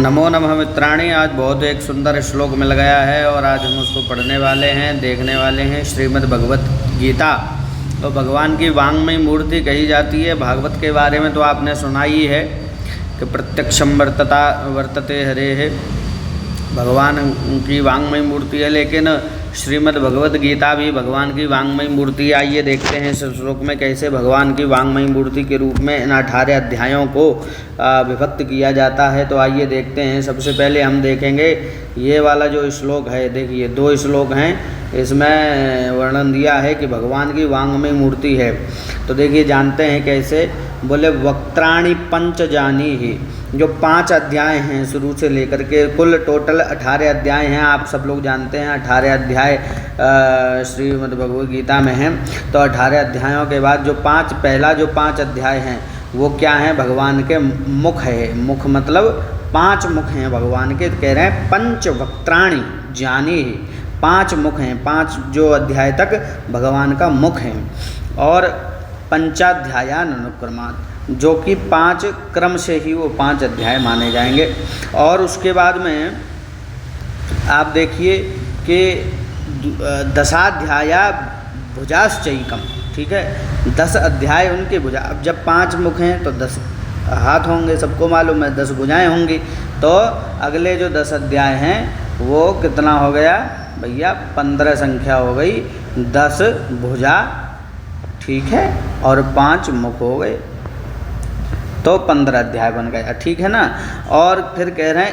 नमो नमः मित्राणि। आज बहुत एक सुंदर श्लोक मिल गया है और आज हम उसको पढ़ने वाले हैं, देखने वाले हैं। श्रीमद् भगवत गीता तो भगवान की वांग्मयी मूर्ति कही जाती है। भागवत के बारे में तो आपने सुना ही है कि प्रत्यक्षम वर्तते हरे है, भगवान की वांग्मयी मूर्ति है। लेकिन श्रीमद् भगवत गीता भी भगवान की वांग्मयी मूर्ति। आइए देखते हैं इस श्लोक में कैसे भगवान की वांग्मयी मूर्ति के रूप में इन 18 अध्यायों को विभक्त किया जाता है। तो आइए देखते हैं। सबसे पहले हम देखेंगे ये वाला जो श्लोक है। देखिए 2 श्लोक हैं, इसमें वर्णन दिया है कि भगवान की वांग्मयी मूर्ति है। तो देखिए जानते हैं कैसे। बोले वक्त्राणि पंच जानी ही, जो 5 अध्याय हैं शुरू से लेकर के, कुल टोटल 18 अध्याय हैं। आप सब लोग जानते हैं 18 अध्याय श्रीमद् भगवद गीता में हैं। तो 18 अध्यायों के बाद जो पहला जो 5 अध्याय हैं वो क्या हैं? भगवान के मुख है। मुख मतलब 5 मुख हैं भगवान के। कह रहे हैं पंच वक्त्राणि जानी ही, 5 मुख हैं। 5 जो अध्याय तक भगवान का मुख है। और पंचाध्यायान अनुक्रमात्, जो कि 5 क्रम से ही वो 5 अध्याय माने जाएंगे। और उसके बाद में आप देखिए कि दशाध्याया भुजाश्चैकम, ठीक है। 10 अध्याय उनके भुजा। अब जब 5 मुख हैं तो 10 हाथ होंगे, सबको मालूम है, 10 भुजाएं होंगी। तो अगले जो 10 अध्याय हैं वो कितना हो गया भैया? 15 संख्या हो गई। 10 भुजा, ठीक है, और 5 मुख हो गए, तो 15 अध्याय बन गया, ठीक है ना। और फिर कह रहे हैं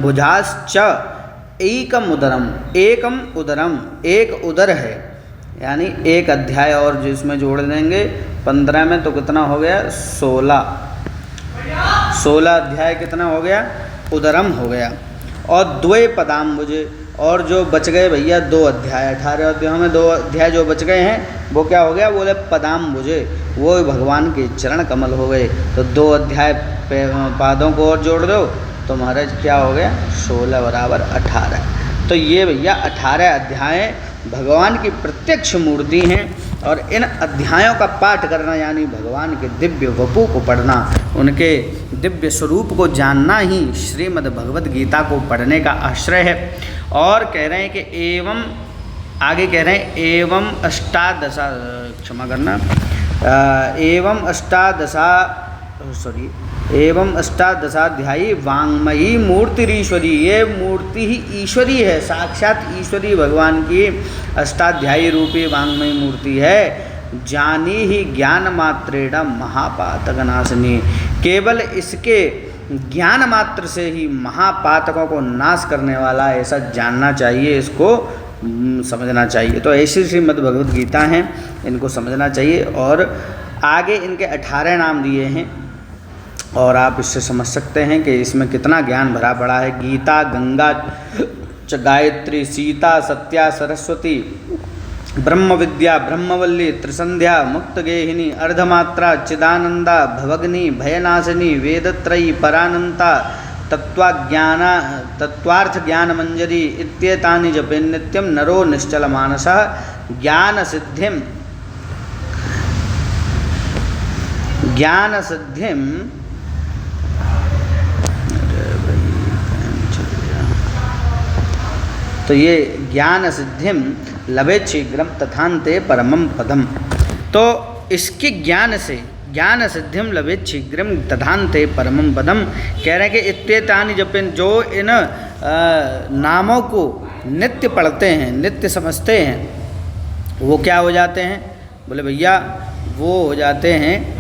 भुजाश्च एकम उदरम, एकम उदरम, एक उदर है, यानी एक अध्याय और जिसमें जोड़ देंगे 15 में तो कितना हो गया? 16 अध्याय कितना हो गया? उदरम हो गया। और द्वे पदाम्बुजे, और जो बच गए भैया 2 अध्याय, 18 अध्यायों में 2 अध्याय जो बच गए हैं वो क्या हो गया? बोले पदाम्बुजे, वो भगवान के चरण कमल हो गए। तो 2 अध्याय पादों को और जोड़ दो तो महाराज क्या हो गया? 16 बराबर 18। तो ये भैया 18 अध्याय भगवान की प्रत्यक्ष मूर्ति हैं। और इन अध्यायों का पाठ करना यानी भगवान के दिव्य वपु को पढ़ना, उनके दिव्य स्वरूप को जानना ही श्रीमद् भगवद गीता को पढ़ने का आश्रय है। और कह रहे हैं कि एवं, आगे कह रहे हैं एवं अष्टादशा, क्षमा करना, एवं अष्टादशाध्यायी वांग्मयी मूर्तिरीश्वरी, ये मूर्ति ही ईश्वरी है, साक्षात ईश्वरी भगवान की अष्टाध्यायी रूपी वांग्मयी मूर्ति है। जानी ही ज्ञान मात्रेण महापातकनाशिनी, केवल इसके ज्ञान मात्र से ही महापातकों को नाश करने वाला, ऐसा जानना चाहिए, इसको समझना चाहिए। तो ऐसी श्रीमद् भगवद गीता हैं, इनको समझना चाहिए। और आगे इनके 18 नाम दिए हैं और आप इससे समझ सकते हैं कि इसमें कितना ज्ञान भरा पड़ा है। गीता, गंगा च गायत्री, सीता, सत्या, सरस्वती, ब्रह्म विद्या, ब्रह्मवल्ली, त्रिसंध्या, मुक्तगेहिनी, अर्धमात्रा, चिदानंदा, भवग्नि, भयनाशिनी, वेदत्रयी, परानंता, तत्त्वार्थ ज्ञान मंजरी इत्येतानि जपेन् नित्यं नरो निश्चल मानसः ज्ञान सिद्धिम तो ये ज्ञान सिद्धिम लभेत् शीघ्रम तथान्ते परमं पदम। तो इसके ज्ञान से ज्ञान सिद्धिम लभेत् शीघ्रम तथान्ते परमं पदम। कह रहे हैं कि इत्येतानि जपेन्, जो इन नामों को नित्य पढ़ते हैं, नित्य समझते हैं, वो क्या हो जाते हैं? बोले भैया वो हो जाते हैं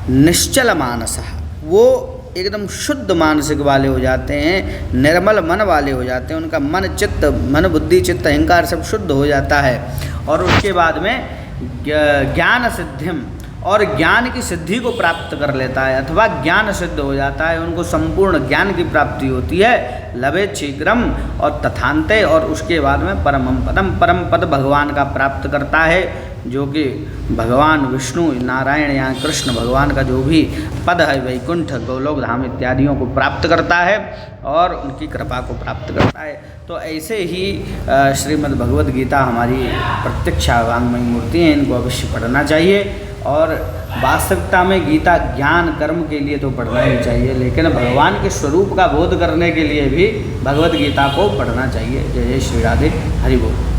निश्चल मानस, वो एकदम शुद्ध मानसिक वाले हो जाते हैं, निर्मल मन वाले हो जाते हैं। उनका मन बुद्धि चित्त अहंकार सब शुद्ध हो जाता है। और उसके बाद में ज्ञान सिद्धिम, और ज्ञान की सिद्धि को प्राप्त कर लेता है, अथवा ज्ञान सिद्ध हो जाता है, उनको संपूर्ण ज्ञान की प्राप्ति होती है। लभेत् शीघ्रम और तथान्ते, और उसके बाद में परमं पदम, परम पद भगवान का प्राप्त करता है, जो कि भगवान विष्णु, नारायण या कृष्ण भगवान का जो भी पद है, वैकुंठ, गोलोक धाम इत्यादियों को प्राप्त करता है और उनकी कृपा को प्राप्त करता है। तो ऐसे ही श्रीमद् भगवद गीता हमारी प्रत्यक्ष वांग्मयी मूर्ति है, इनको अवश्य पढ़ना चाहिए। और वास्तविकता में गीता ज्ञान कर्म के लिए तो पढ़ना ही चाहिए, लेकिन भगवान के स्वरूप का बोध करने के लिए भी भगवत गीता को पढ़ना चाहिए। जय जय श्री राधे, हरि बोल।